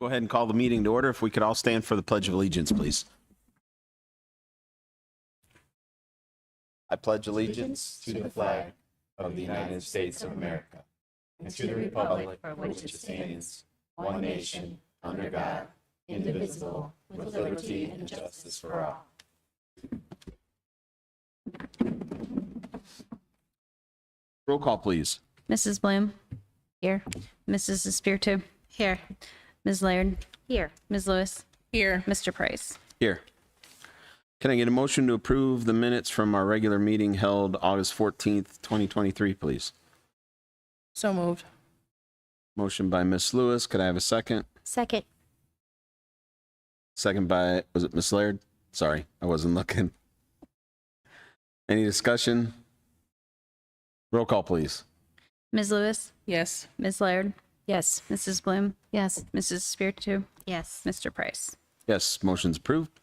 Go ahead and call the meeting to order. If we could all stand for the Pledge of Allegiance, please. I pledge allegiance to the flag of the United States of America and to the republic for which it stands, one nation, under God, indivisible, with liberty and justice for all. Roll call, please. Mrs. Bloom? Here. Mrs. Espiritu? Here. Ms. Laird? Here. Ms. Lewis? Here. Mr. Price? Here. Can I get a motion to approve the minutes from our regular meeting held August 14th, 2023, please? So moved. Motion by Ms. Lewis. Could I have a second? Second. Second by, was it Ms. Laird? Sorry, I wasn't looking. Any discussion? Roll call, please. Ms. Lewis? Yes. Ms. Laird? Yes. Mrs. Bloom? Yes. Mrs. Espiritu? Yes. Mr. Price? Yes, motion's approved.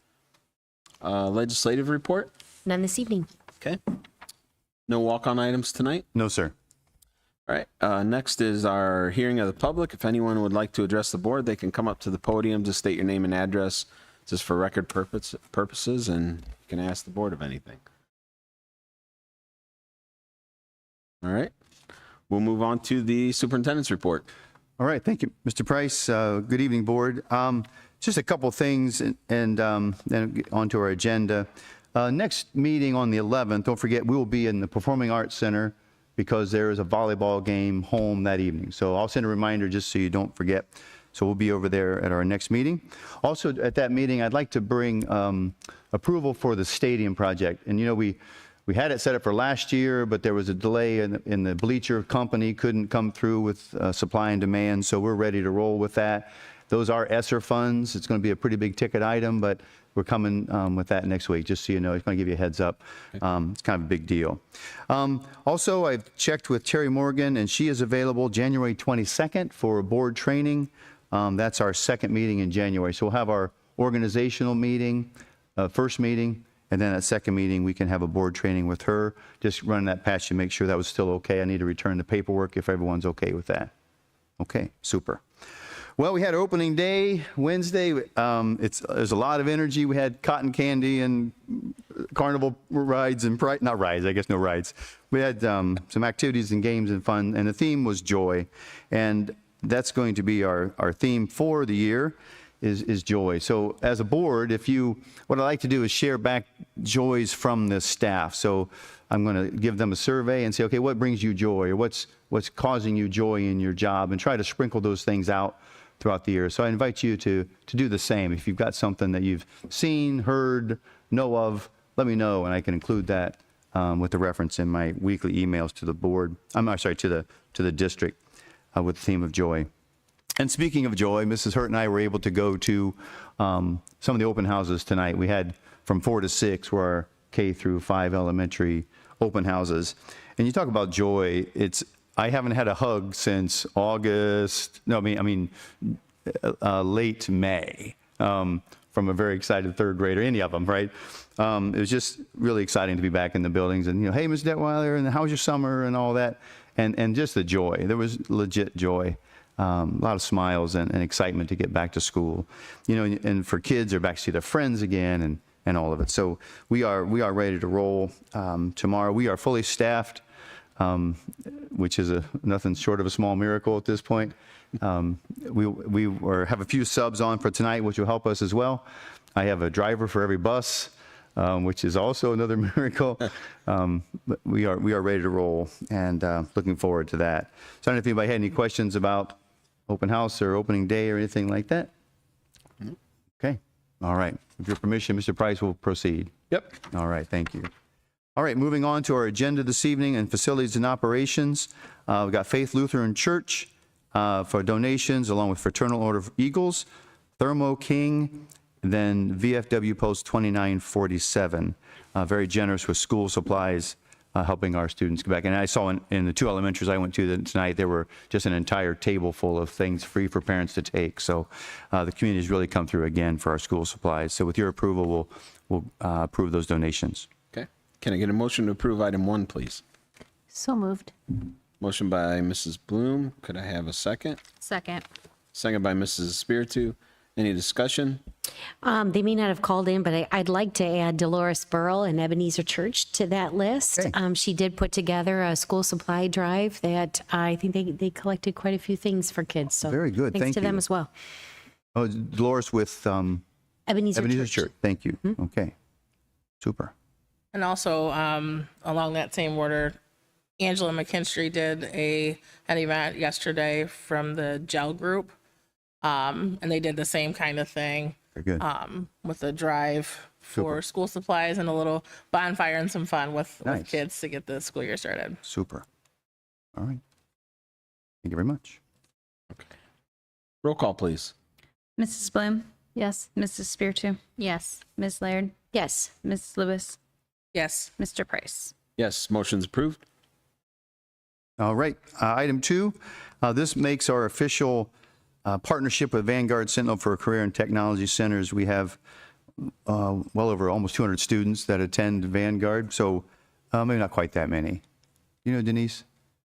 Legislative report? None this evening. Okay. No walk-on items tonight? No, sir. All right. Next is our hearing of the public. If anyone would like to address the board, they can come up to the podium, just state your name and address, just for record purposes, and you can ask the board of anything. All right. We'll move on to the superintendent's report. All right. Thank you, Mr. Price. Good evening, board. Just a couple things and then on to our agenda. Next meeting on the 11th, don't forget, we will be in the Performing Arts Center because there is a volleyball game home that evening. So I'll send a reminder just so you don't forget. So we'll be over there at our next meeting. Also at that meeting, I'd like to bring approval for the stadium project. And you know, we had it set up for last year, but there was a delay in the bleacher company couldn't come through with supply and demand. So we're ready to roll with that. Those are ESSER funds. It's going to be a pretty big ticket item, but we're coming with that next week, just so you know. It's going to give you a heads up. It's kind of a big deal. Also, I've checked with Terry Morgan, and she is available January 22nd for a board training. That's our second meeting in January. So we'll have our organizational meeting, first meeting, and then at second meeting, we can have a board training with her. Just running that past you, make sure that was still okay. I need to return the paperwork if everyone's okay with that. Okay, super. Well, we had opening day Wednesday. There's a lot of energy. We had cotton candy and carnival rides and not rides, I guess no rides. We had some activities and games and fun, and the theme was joy. And that's going to be our theme for the year is joy. So as a board, what I like to do is share back joys from the staff. So I'm going to give them a survey and say, okay, what brings you joy, or what's causing you joy in your job, and try to sprinkle those things out throughout the year. So I invite you to do the same. If you've got something that you've seen, heard, know of, let me know, and I can include that with the reference in my weekly emails to the board. I'm sorry, to the district with the theme of joy. And speaking of joy, Mrs. Hurt and I were able to go to some of the open houses tonight. We had from 4 to 6 were our K through 5 elementary open houses. And you talk about joy, I haven't had a hug since August, no, I mean late May, from a very excited third grader, any of them, right? It was just really exciting to be back in the buildings and, you know, hey, Ms. Detweiler, and how was your summer and all that? And just the joy, there was legit joy. A lot of smiles and excitement to get back to school, you know, and for kids, they're back to see their friends again and all of it. So we are ready to roll tomorrow. We are fully staffed, which is nothing short of a small miracle at this point. We have a few subs on for tonight, which will help us as well. I have a driver for every bus, which is also another miracle. But we are ready to roll and looking forward to that. So I don't know if anybody had any questions about open house or opening day or anything like that. Okay. All right. With your permission, Mr. Price will proceed. Yep. All right. Thank you. All right. Moving on to our agenda this evening and facilities and operations. We've got Faith Lutheran Church for donations, along with Fraternal Order of Eagles, Thermo King, and then VFW Post 2947. Very generous with school supplies, helping our students get back. And I saw in the 2 elementaries I went to tonight, there were just an entire table full of things free for parents to take. So the community has really come through again for our school supplies. So with your approval, we'll approve those donations. Okay. Can I get a motion to approve item 1, please? So moved. Motion by Mrs. Bloom. Could I have a second? Second. Second by Mrs. Spiritu. Any discussion? They may not have called in, but I'd like to add Dolores Burrell and Ebenezer Church to that list. Okay. She did put together a school supply drive that I think they collected quite a few things for kids. So Very good. Thanks Thank to them you. as well. Oh, Dolores with Ebenezer Ebenezer Church. Church. Thank you. Okay. Super. And also, along that same order, Angela McKinstry did an event yesterday from the GEL group. And they did the same kind of thing Very good. with a drive for Super. school supplies and a little bonfire and some fun with Nice. kids to get the school year started. Super. All right. Thank you very much. Roll call, please. Mrs. Bloom? Yes. Mrs. Spiritu? Yes. Ms. Laird? Yes. Ms. Lewis? Yes. Mr. Price? Yes, motion's approved. All right. Item 2, this makes our official partnership with Vanguard Sentinel for Career and Technology Centers. We have well over almost 200 students that attend Vanguard, so maybe not quite that many. You know, Denise?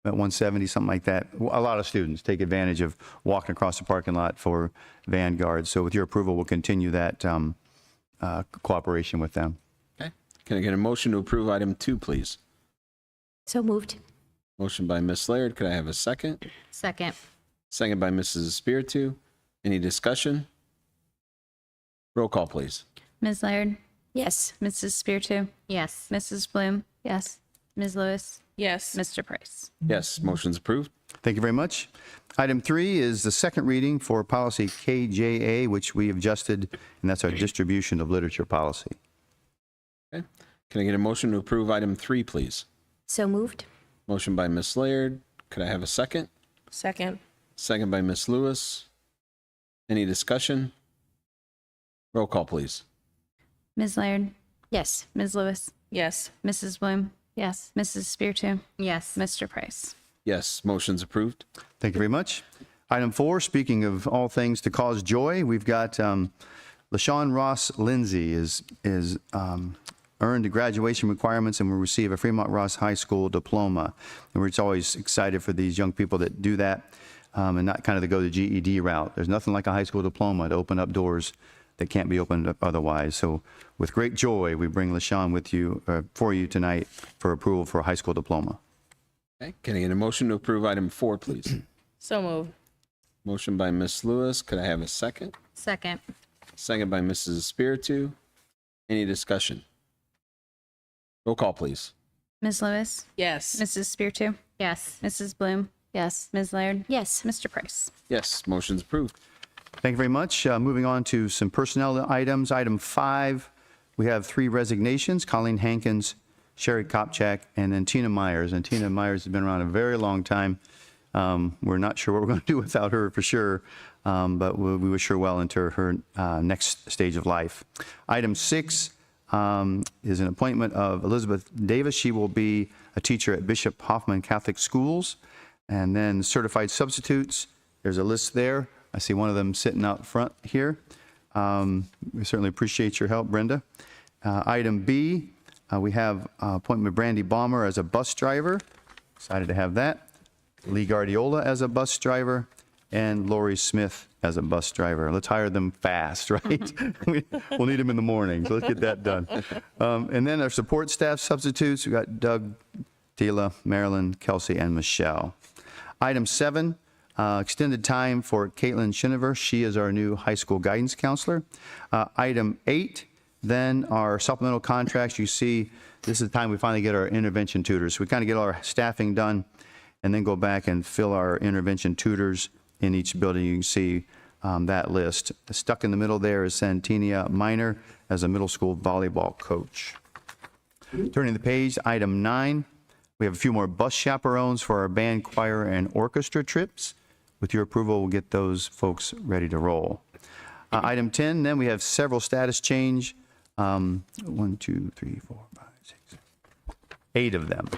About 170, something like that. A lot of students take advantage of walking across the parking lot for Vanguard. So with your approval, we'll continue that cooperation with them. Okay. Can I get a motion to approve item 2, please? So moved. Motion by Ms. Laird. Could I have a second? Second. Second by Mrs. Spiritu. Any discussion? Roll call, please. Ms. Laird? Yes. Mrs. Spiritu? Yes. Mrs. Bloom? Yes. Ms. Lewis? Yes. Mr. Price? Yes, motion's approved. Thank you very much. Item 3 is the second reading for policy KJA, which we have adjusted, and that's our distribution of literature policy. Okay. Can I get a motion to approve item 3, please? So moved. Motion by Ms. Laird. Could I have a second? Second. Second by Ms. Lewis. Any discussion? Roll call, please. Ms. Laird? Yes. Ms. Lewis? Yes. Mrs. Bloom? Yes. Mrs. Spiritu? Yes. Mr. Price? Yes, motion's approved. Thank you very much. Item 4, speaking of all things to cause joy, we've got LaShawn Ross Lindsay is earned the graduation requirements and will receive a Fremont Ross High School diploma. And we're just always excited for these young people that do that and not kind of to go the GED route. There's nothing like a high school diploma to open up doors that can't be opened up otherwise. So with great joy, we bring LaShawn with you, for you tonight for approval for a high school diploma. Okay. Can I get a motion to approve item 4, please? So moved. Motion by Ms. Lewis. Could I have a second? Second. Second by Mrs. Spiritu. Any discussion? Roll call, please. Ms. Lewis? Yes. Mrs. Spiritu? Yes. Mrs. Bloom? Yes. Ms. Laird? Yes. Mr. Price? Yes, motion's approved. Thank you very much. Moving on to some personnel items. Item 5, we have 3 resignations: Colleen Hankins, Sherry Kopchak, and then Tina Myers. And Tina Myers has been around a very long time. We're not sure what we're going to do without her for sure, but we wish her well into her next stage of life. Item 6 is an appointment of Elizabeth Davis. She will be a teacher at Bishop Hoffman Catholic Schools. And then certified substitutes, there's a list there. I see one of them sitting out front here. We certainly appreciate your help, Brenda. Item B, we have appointment of Brandy Balmer as a bus driver. Excited to have that. Lee Guardiola as a bus driver, and Lori Smith as a bus driver. Let's hire them fast, right? We'll need them in the morning, so let's get that done. And then our support staff substitutes, we got Doug, Tila, Marilyn, Kelsey, and Michelle. Item 7, extended time for Caitlin Shinover. She is our new high school guidance counselor. Item 8, then our supplemental contracts. You see, this is the time we finally get our intervention tutors. We kind of get all our staffing done and then go back and fill our intervention tutors in each building. You can see that list. Stuck in the middle there is Santinia Minor as a middle school volleyball coach. Turning the page, item 9. We have a few more bus chaperones for our band, choir, and orchestra trips. With your approval, we'll get those folks ready to roll. Item 10, then we have several status change. 1, 2, 3, 4, 5, 6, 8 of them.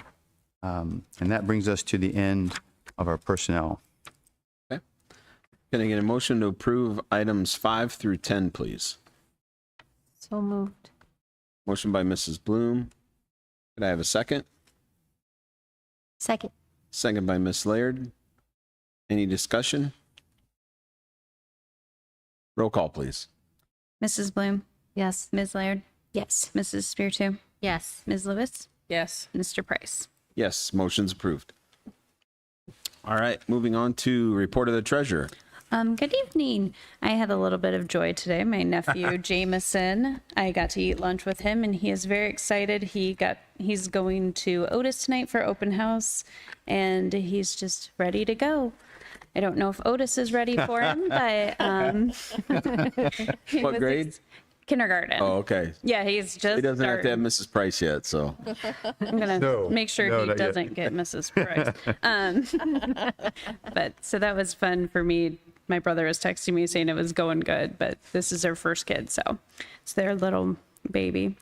And that brings us to the end of our personnel. Okay. Can I get a motion to approve items 5 through 10, please? So moved. Motion by Mrs. Bloom. Could I have a second? Second. Second by Ms. Laird. Any discussion? Roll call, please. Mrs. Bloom, Yes. Ms. Laird, Yes. Mrs. Spiritu, Yes. Ms. Lewis, Yes. Mr. Price. Yes, motion's approved. All right, moving on to report of the treasurer. Good evening. I had a little bit of joy today. My nephew Jameson, I got to eat lunch with him, and he is very excited. He's going to Otis tonight for open house, and he's just ready to go. I don't know if Otis is ready for him, but What grade? Kindergarten. Oh, okay. Yeah, he's just. He doesn't have to have starting. Mrs. Price yet, so. I'm gonna No, make sure no, he not yet. doesn't get Mrs. Price. But so that was fun for me. My brother was texting me saying it was going good, but this is their first kid, so it's their little baby.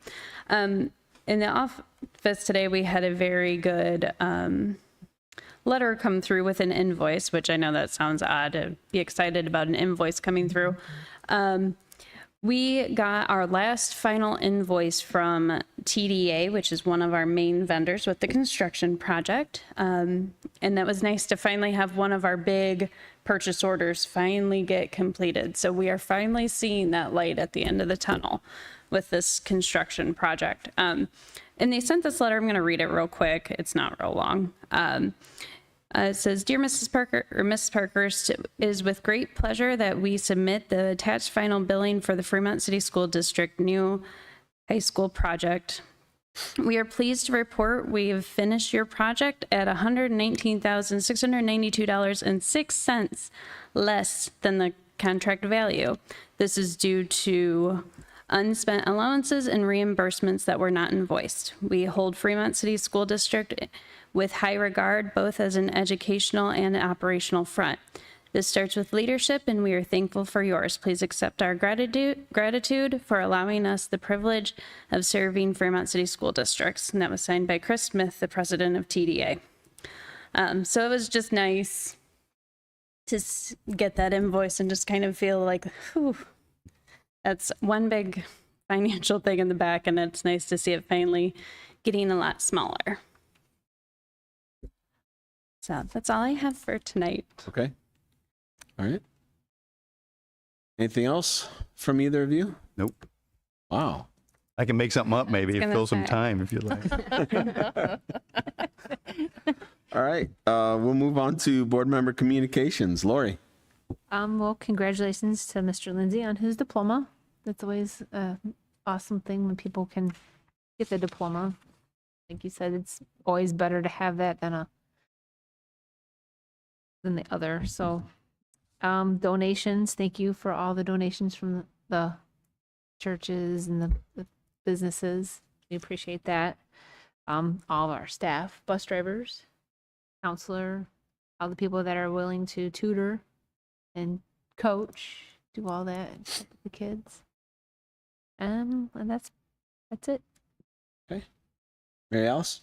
In the office today, we had a very good letter come through with an invoice, which I know that sounds odd to be excited about an invoice coming through. We got our last final invoice from TDA, which is one of our main vendors with the construction project. And that was nice to finally have one of our big purchase orders finally get completed. So we are finally seeing that light at the end of the tunnel with this construction project. And they sent this letter. I'm going to read it real quick. It's not real long. It says, Dear Mrs. Parker, or Mrs. Parkhurst, it is with great pleasure that we submit the attached final billing for the Fremont City School District new high school project. We are pleased to report we have finished your project at $119,692.06 less than the contract value. This is due to unspent allowances and reimbursements that were not invoiced. We hold Fremont City School District with high regard, both as an educational and operational front. This starts with leadership, and we are thankful for yours. Please accept our gratitude for allowing us the privilege of serving Fremont City School Districts. And that was signed by Chris Smith, the president of TDA. So it was just nice to get that invoice and just kind of feel like, whew, that's one big financial thing in the back, and it's nice to see it finally getting a lot smaller. So that's all I have for tonight. Okay. All right. Anything else from either of you? Nope. Wow. I can make something up maybe, gonna fill some say. time if you like. All right. We'll move on to board member communications. Lori. Well, congratulations to Mr. Lindsay on his diploma. That's always a awesome thing when people can get the diploma. Like you said, it's always better to have that than the other. So, donations. Thank you for all the donations from the churches and the businesses. We appreciate that. All of our staff, bus drivers, counselor, all the people that are willing to tutor and coach, do all that and help the kids. And that's it. Mary Alice?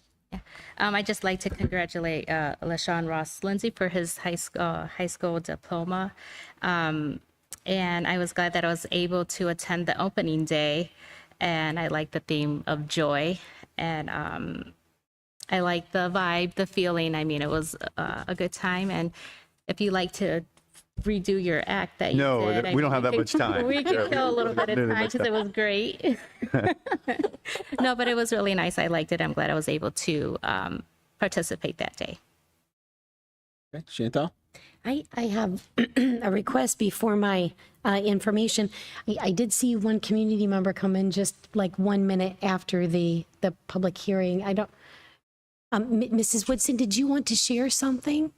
I'd just like to congratulate LaShawn Ross Lindsay for his high school diploma. And I was glad that I was able to attend the opening day. And I like the theme of joy. And I like the vibe, the feeling. I mean, it was a good time. And if you like to redo your act that you No, did, we don't have that much time. We could kill a little bit of Really time much because it was great. No, but it was really nice. I liked it. I'm glad I was able to participate that day. Okay. Chantal? I have a request before my information. I did see one community member come in just like 1 minute after the public hearing. I don't, Mrs. Woodson, did you want to share something?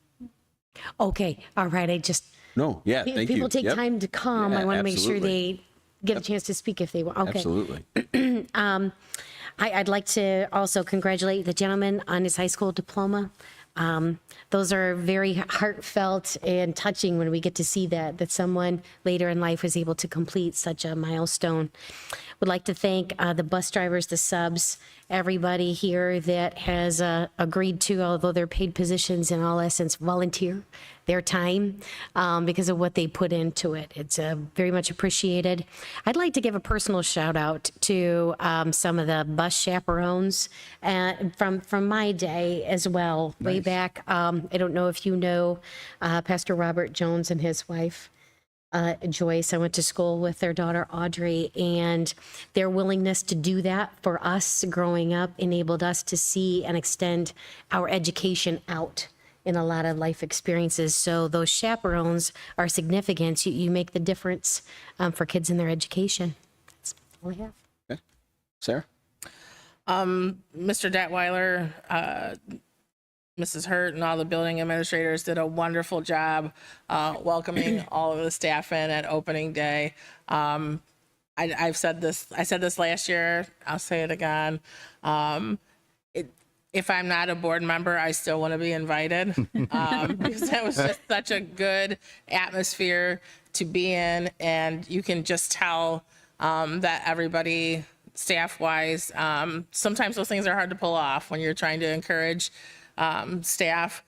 Okay, all right, I just, No. Yeah. Thank you. people take Yep. time to come. Yeah, I want to make sure absolutely. they get a chance to speak if they want. Okay. Absolutely. I'd like to also congratulate the gentleman on his high school diploma. Those are very heartfelt and touching when we get to see that someone later in life was able to complete such a milestone. Would like to thank the bus drivers, the subs, everybody here that has agreed to, although they're paid positions, in all essence, volunteer their time because of what they put into it. It's very much appreciated. I'd like to give a personal shout out to some of the bus chaperones from my day as well, way back. I don't know if you know Pastor Robert Jones and his wife. Joyce. I went to school with their daughter Audrey, and their willingness to do that for us growing up enabled us to see and extend our education out in a lot of life experiences. So those chaperones are significant. You make the difference for kids in their education. That's all I have. Okay. Sarah? Mr. Detweiler, Mrs. Hurt, and all the building administrators did a wonderful job welcoming all of the staff in at opening day. I said this last year. I'll say it again. If I'm not a board member, I still want to be invited because that was just such a good atmosphere to be in, and you can just tell that everybody, staff-wise, sometimes those things are hard to pull off when you're trying to encourage staff.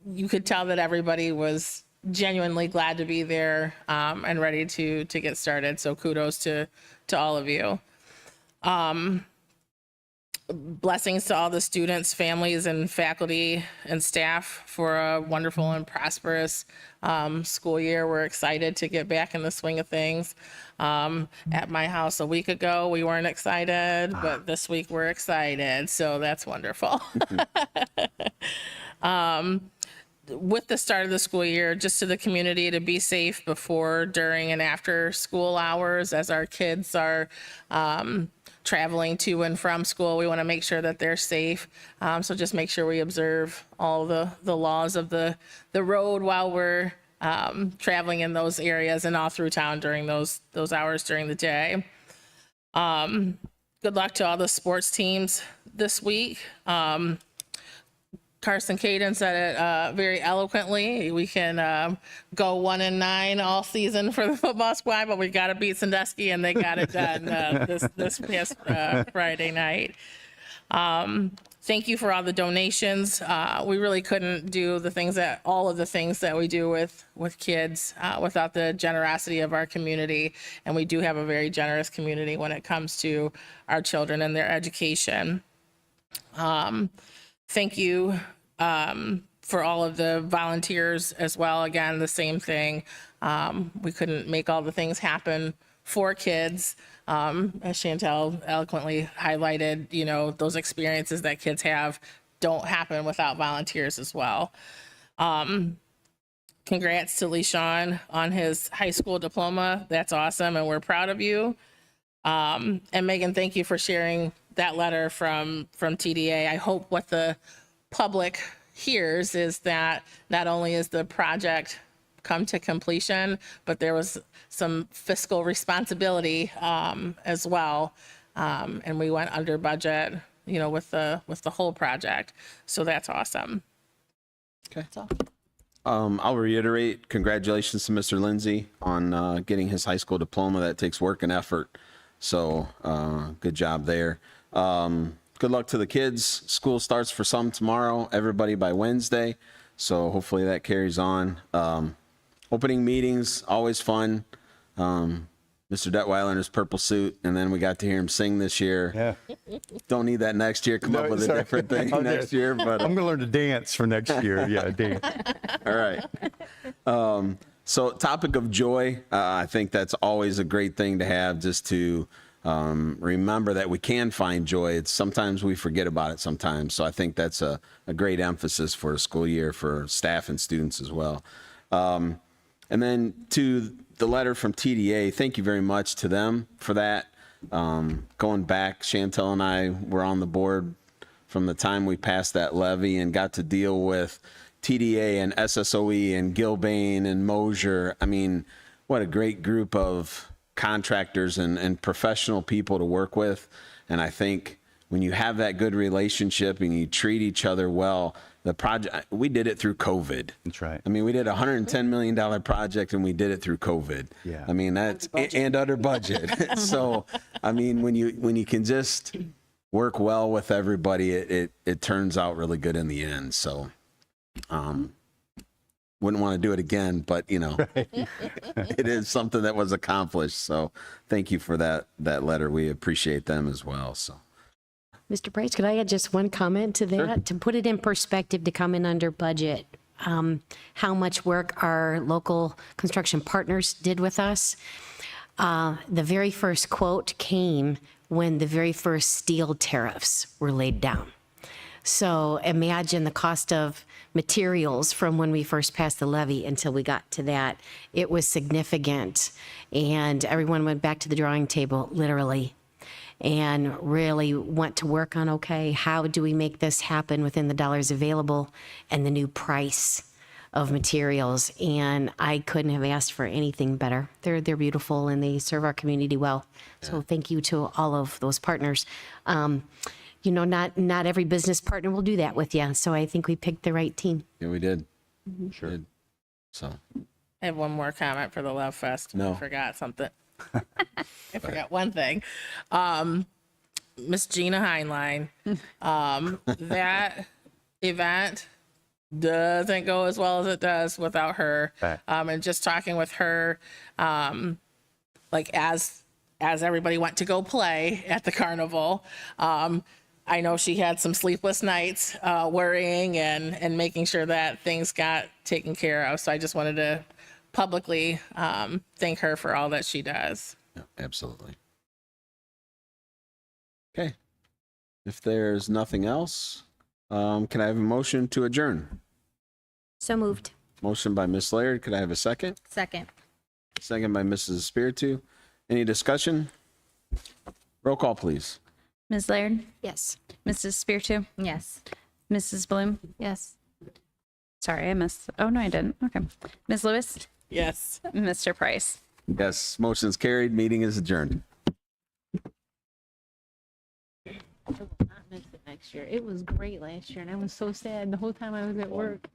You could tell that everybody was genuinely glad to be there and ready to get started. So kudos to all of you. Blessings to all the students, families, and faculty and staff for a wonderful and prosperous school year. We're excited to get back in the swing of things. At my house a week ago, we weren't excited, but this week we're excited. So that's wonderful. With the start of the school year, just to the community to be safe before, during, and after school hours as our kids are traveling to and from school. We want to make sure that they're safe. So just make sure we observe all the laws of the road while we're traveling in those areas and all through town during those hours during the day. Good luck to all the sports teams this week. Carson Caden said it very eloquently. We can go 1-9 all season for the football squad, but we got to beat Sandusky, and they got it done this past Friday night. Thank you for all the donations. We really couldn't do all of the things that we do with kids without the generosity of our community, and we do have a very generous community when it comes to our children and their education. Thank you for all of the volunteers as well. Again, the same thing. We couldn't make all the things happen for kids. As Chantel eloquently highlighted, those experiences that kids have don't happen without volunteers as well. Congrats to LeSean on his high school diploma. That's awesome, and we're proud of you. And Megan, thank you for sharing that letter from TDA. I hope what the public hears is that not only is the project come to completion, but there was some fiscal responsibility as well, and we went under budget, with the whole project. So that's awesome. Okay. I'll reiterate, congratulations to Mr. Lindsay on getting his high school diploma. That takes work and effort. So good job there. Good luck to the kids. School starts for some tomorrow, everybody by Wednesday. So hopefully that carries on. Opening meetings, always fun. Mr. Detweiler in his purple suit, and then we got to hear him sing this year. Yeah. Don't need that next year. Come up with a different thing next year. But I'm going to learn to dance for next year. Yeah, dance. all right. So topic of joy, I think that's always a great thing to have, just to remember that we can find joy. It's sometimes we forget about it sometimes. So I think that's a great emphasis for a school year for staff and students as well. And then to the letter from TDA, thank you very much to them for that. Going back, Chantel and I were on the board from the time we passed that levy and got to deal with TDA and SSOE and Gilbane and Mosier. I mean, what a great group of contractors and professional people to work with. And I think when you have that good relationship and you treat each other well, the project, we did it through COVID. That's right. I mean, we did a $110 million project and we did it through COVID. Yeah. I mean, that's and under budget. So, I mean, when you can just work well with everybody, it turns out really good in the end. So, wouldn't want to do it again, but it is something that was accomplished. So thank you for that letter. We appreciate them as well. So, Mr. Price, could I add just one comment to that? Sure. To put it in perspective, to come in under budget, how much work our local construction partners did with us. The very first quote came when the very first steel tariffs were laid down. So imagine the cost of materials from when we first passed the levy until we got to that. It was significant. And everyone went back to the drawing table, literally, and really went to work on, okay, how do we make this happen within the dollars available and the new price of materials? And I couldn't have asked for anything better. They're beautiful and they serve our community well. So thank you to all of those partners. You know, not every business partner will do that with you. So I think we picked the right team. Yeah, we did. Sure. Did. So, I have one more comment for the Love Fest. No. I forgot something. I forgot one thing. Miss Gina Heinlein, that event doesn't go as well as it does without her. Right. And just talking with her, like as everybody went to go play at the carnival, I know she had some sleepless nights worrying and making sure that things got taken care of. So I just wanted to publicly thank her for all that she does. yeah, absolutely. Okay. If there's nothing else, can I have a motion to adjourn? So moved. Motion by Ms. Laird. Could I have a second? Second. Second by Mrs. Spiritu. Any discussion? Roll call, please. Ms. Laird, Yes. Mrs. Spiritu, Yes. Mrs. Bloom. Yes. Sorry, I missed. Oh, no, I didn't. Okay. Ms. Lewis, Yes. Mr. Price. Yes, motion's carried. Meeting is adjourned. I will not miss it next year. It was great last year, and I was so sad the whole time I was at work.